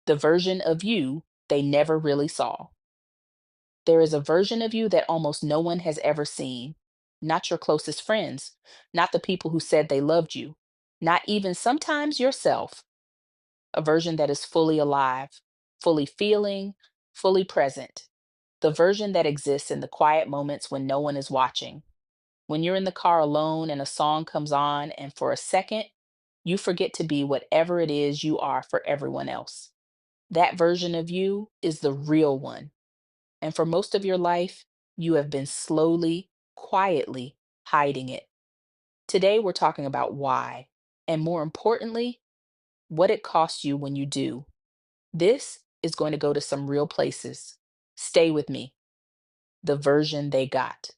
the version of you they never really saw. There is a version of you that almost no one has ever seen. Not your closest friends, not the people who said they loved you, not even sometimes yourself. A version that is fully alive, fully feeling, fully present. The version that exists in the quiet moments when no one is watching. When you're in the car alone and a song comes on, and for a second, you forget to be whatever it is you are for everyone else. That version of you is the real one. And for most of your life, you have been slowly, quietly hiding it. Today, we're talking about why, and more importantly, what it costs you when you do. This is going to go to some real places. Stay with me. The version they got.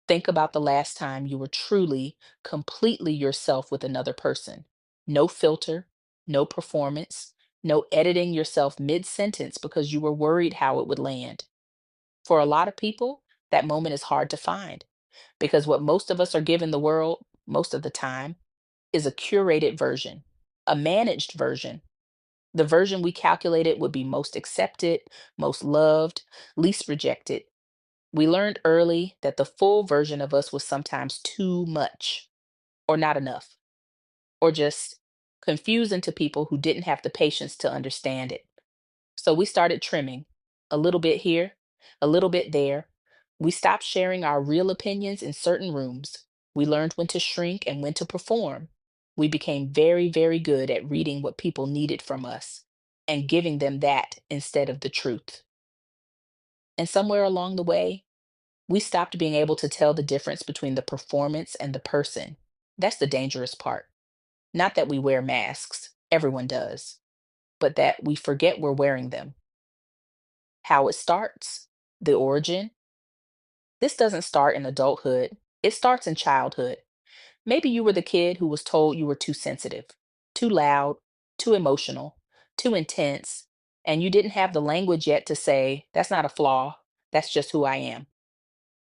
Think about the last time you were truly, completely yourself with another person. No filter, no performance, no editing yourself mid sentence because you were worried how it would land. For a lot of people, that moment is hard to find because what most of us are given the world most of the time is a curated version, a managed version. The version we calculated would be most accepted, most loved, least rejected. We learned early that the full version of us was sometimes too much, or not enough, or just confusing to people who didn't have the patience to understand it. So we started trimming a little bit here, a little bit there. We stopped sharing our real opinions in certain rooms. We learned when to shrink and when to perform. We became very, very good at reading what people needed from us and giving them that instead of the truth. And somewhere along the way, we stopped being able to tell the difference between the performance and the person. That's the dangerous part. Not that we wear masks, everyone does, but that we forget we're wearing them. How it starts, the origin. This doesn't start in adulthood, it starts in childhood. Maybe you were the kid who was told you were too sensitive, too loud, too emotional, too intense, and you didn't have the language yet to say, that's not a flaw, that's just who I am.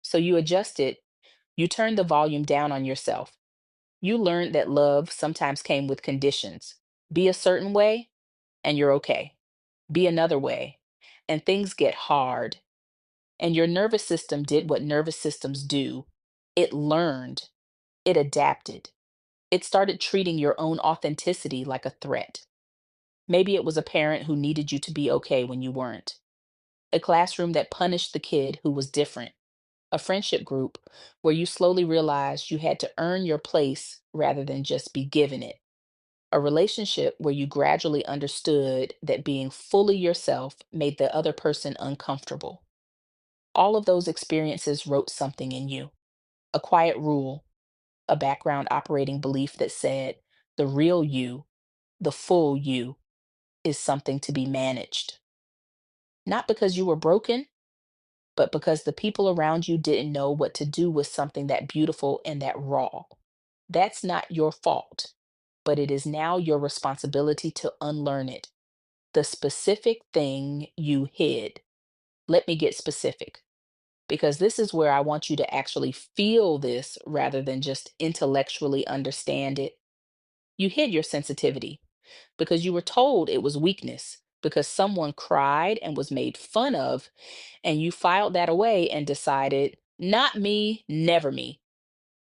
So you adjusted, you turned the volume down on yourself. You learned that love sometimes came with conditions. Be a certain way, and you're okay. Be another way, and things get hard. And your nervous system did what nervous systems do. It learned, it adapted, it started treating your own authenticity like a threat. Maybe it was a parent who needed you to be okay when you weren't, a classroom that punished the kid who was different, a friendship group where you slowly realized you had to earn your place rather than just be given it, a relationship where you gradually understood that being fully yourself made the other person uncomfortable. All of those experiences wrote something in you, a quiet rule, a background operating belief that said the real you, the full you, is something to be managed. Not because you were broken, but because the people around you didn't know what to do with something that beautiful and that raw. That's not your fault, but it is now your responsibility to unlearn it. The specific thing you hid. Let me get specific because this is where I want you to actually feel this rather than just intellectually understand it. You hid your sensitivity because you were told it was weakness, because someone cried and was made fun of, and you filed that away and decided, not me, never me.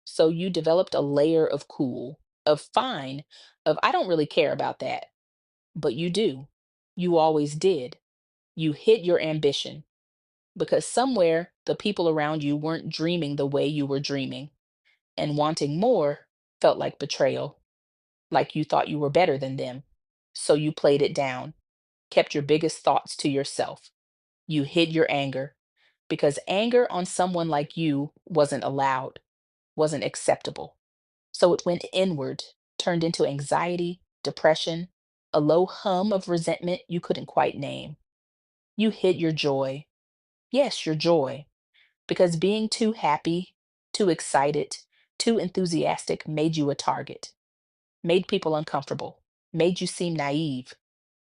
So you developed a layer of cool, of fine, of I don't really care about that. But you do. You always did. You hid your ambition because somewhere the people around you weren't dreaming the way you were dreaming, and wanting more felt like betrayal, like you thought you were better than them. So you played it down, kept your biggest thoughts to yourself. You hid your anger because anger on someone like you wasn't allowed, wasn't acceptable. So it went inward, turned into anxiety, depression, a low hum of resentment you couldn't quite name. You hid your joy. Yes, your joy. Because being too happy, too excited, too enthusiastic made you a target, made people uncomfortable, made you seem naive.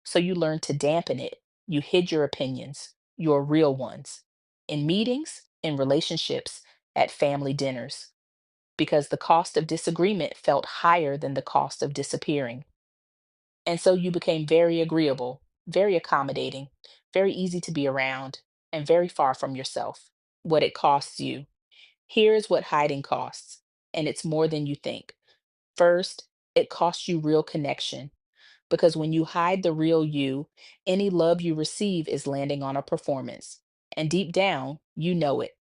So you learned to dampen it. You hid your opinions, your real ones, in meetings, in relationships, at family dinners, because the cost of disagreement felt higher than the cost of disappearing. And so you became very agreeable, very accommodating, very easy to be around, and very far from yourself. What it costs you. Here's what hiding costs, and it's more than you think. First, it costs you real connection because when you hide the real you, any love you receive is landing on a performance. And deep down, you know it.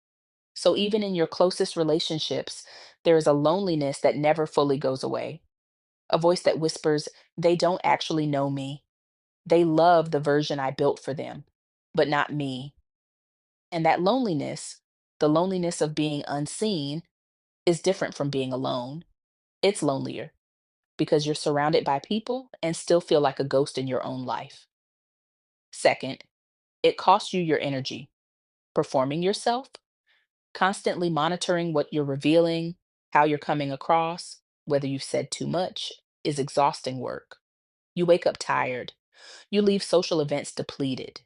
So even in your closest relationships, there is a loneliness that never fully goes away. A voice that whispers, they don't actually know me. They love the version I built for them, but not me. And that loneliness, the loneliness of being unseen, is different from being alone. It's lonelier because you're surrounded by people and still feel like a ghost in your own life. Second, it costs you your energy. Performing yourself, constantly monitoring what you're revealing, how you're coming across, whether you've said too much, is exhausting work. You wake up tired. You leave social events depleted.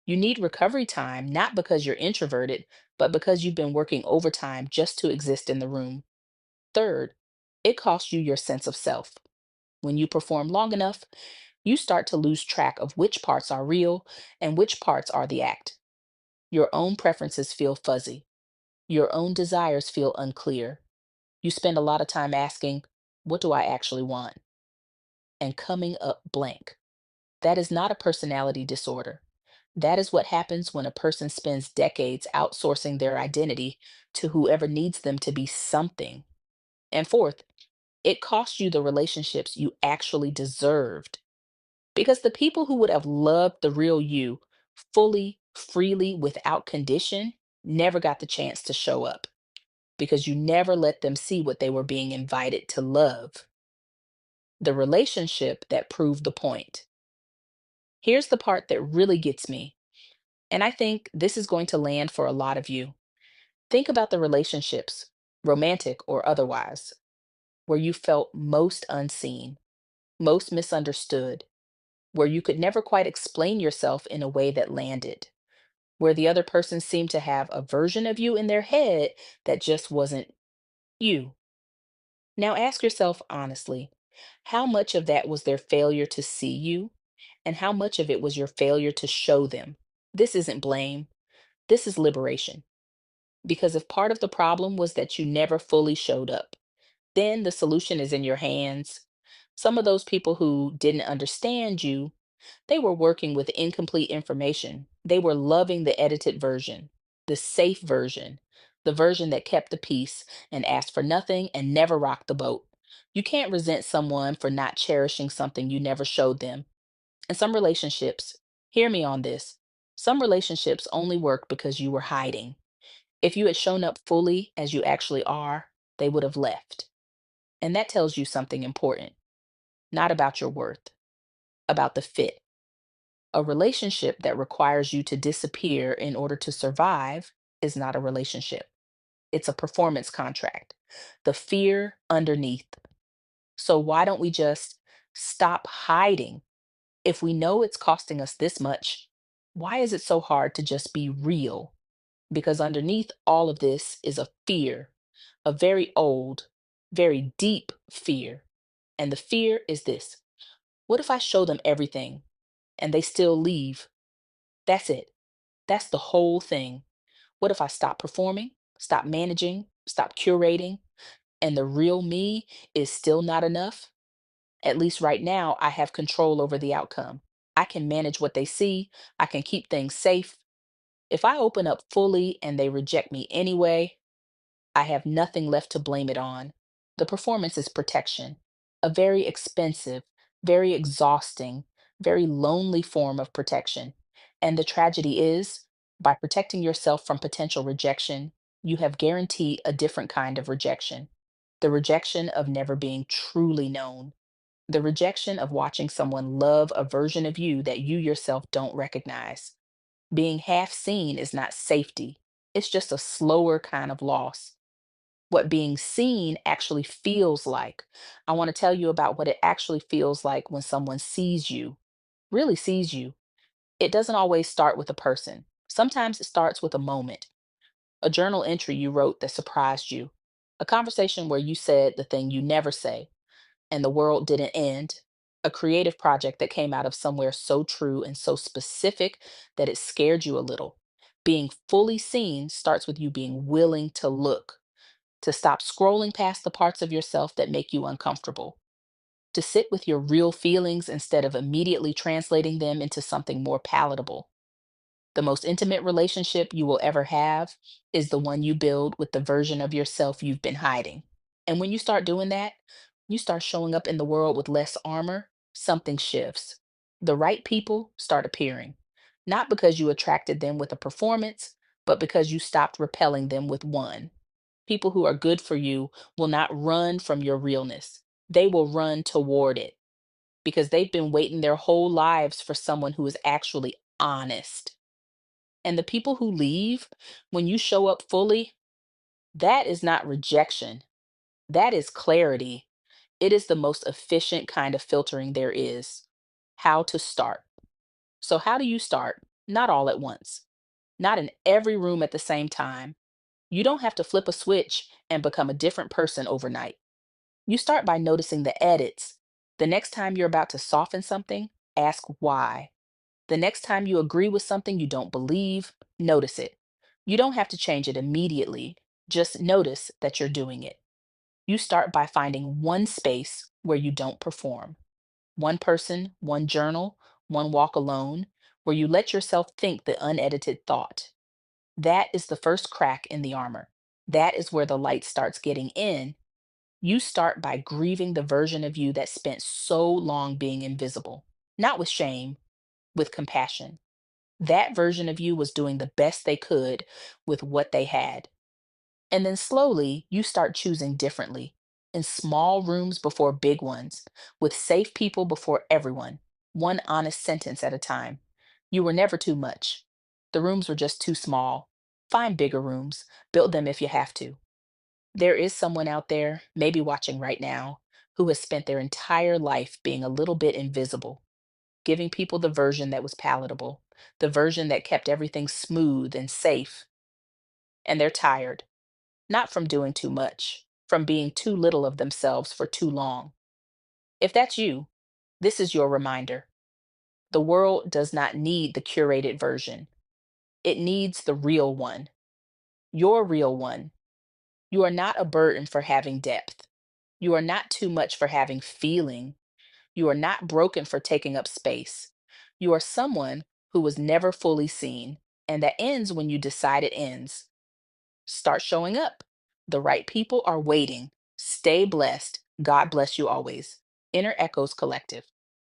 You need recovery time, not because you're introverted, but because you've been working overtime just to exist in the room. Third, it costs you your sense of self. When you perform long enough, you start to lose track of which parts are real and which parts are the act. Your own preferences feel fuzzy. Your own desires feel unclear. You spend a lot of time asking, what do I actually want? And coming up blank. That is not a personality disorder. That is what happens when a person spends decades outsourcing their identity to whoever needs them to be something. And fourth, it costs you the relationships you actually deserved. Because the people who would have loved the real you fully, freely, without condition, never got the chance to show up because you never let them see what they were being invited to love, the relationship that proved the point. Here's the part that really gets me, and I think this is going to land for a lot of you. Think about the relationships, romantic or otherwise, where you felt most unseen, most misunderstood, where you could never quite explain yourself in a way that landed, where the other person seemed to have a version of you in their head that just wasn't you. Now ask yourself honestly, how much of that was their failure to see you, and how much of it was your failure to show them? This isn't blame, this is liberation. Because if part of the problem was that you never fully showed up, then the solution is in your hands. Some of those people who didn't understand you, they were working with incomplete information. They were loving the edited version, the safe version, the version that kept the peace and asked for nothing and never rocked the boat. You can't resent someone for not cherishing something you never showed them. And some relationships, hear me on this, some relationships only work because you were hiding. If you had shown up fully as you actually are, they would have left. And that tells you something important, not about your worth, about the fit. A relationship that requires you to disappear in order to survive is not a relationship. It's a performance contract. The fear underneath. So why don't we just stop hiding? If we know it's costing us this much, why is it so hard to just be real? Because underneath all of this is a fear, a very old, very deep fear. And the fear is this: what if I show them everything and they still leave? That's it. That's the whole thing. What if I stop performing, stop managing, stop curating, and the real me is still not enough? At least right now, I have control over the outcome. I can manage what they see, I can keep things safe. If I open up fully and they reject me anyway, I have nothing left to blame it on. The performance is protection, a very expensive, very exhausting, very lonely form of protection. And the tragedy is, by protecting yourself from potential rejection, you have guaranteed a different kind of rejection, the rejection of never being truly known, the rejection of watching someone love a version of you that you yourself don't recognize. Being half seen is not safety, it's just a slower kind of loss. What being seen actually feels like. I want to tell you about what it actually feels like when someone sees you, really sees you. It doesn't always start with a person. Sometimes it starts with a moment, a journal entry you wrote that surprised you, a conversation where you said the thing you never say, and the world didn't end. A creative project that came out of somewhere so true and so specific that it scared you a little. Being fully seen starts with you being willing to look, to stop scrolling past the parts of yourself that make you uncomfortable, to sit with your real feelings instead of immediately translating them into something more palatable. The most intimate relationship you will ever have is the one you build with the version of yourself you've been hiding. And when you start doing that, you start showing up in the world with less armor, something shifts. The right people start appearing, not because you attracted them with a performance, but because you stopped repelling them with one. People who are good for you will not run from your realness, they will run toward it because they've been waiting their whole lives for someone who is actually honest. And the people who leave when you show up fully, that is not rejection. That is clarity. It is the most efficient kind of filtering there is. How to start. So, how do you start? Not all at once, not in every room at the same time. You don't have to flip a switch and become a different person overnight. You start by noticing the edits. The next time you're about to soften something, ask why. The next time you agree with something you don't believe, notice it. You don't have to change it immediately, just notice that you're doing it. You start by finding one space where you don't perform, one person, one journal, one walk alone, where you let yourself think the unedited thought. That is the first crack in the armor. That is where the light starts getting in. You start by grieving the version of you that spent so long being invisible, not with shame, with compassion. That version of you was doing the best they could with what they had. And then slowly, you start choosing differently in small rooms before big ones, with safe people before everyone, one honest sentence at a time. You were never too much. The rooms were just too small. Find bigger rooms, build them if you have to. There is someone out there, maybe watching right now, who has spent their entire life being a little bit invisible, giving people the version that was palatable, the version that kept everything smooth and safe. And they're tired, not from doing too much, from being too little of themselves for too long. If that's you, this is your reminder. The world does not need the curated version, it needs the real one, your real one. You are not a burden for having depth. You are not too much for having feeling. You are not broken for taking up space. You are someone who was never fully seen, and that ends when you decide it ends. Start showing up. The right people are waiting. Stay blessed. God bless you always. Inner Echoes Collective.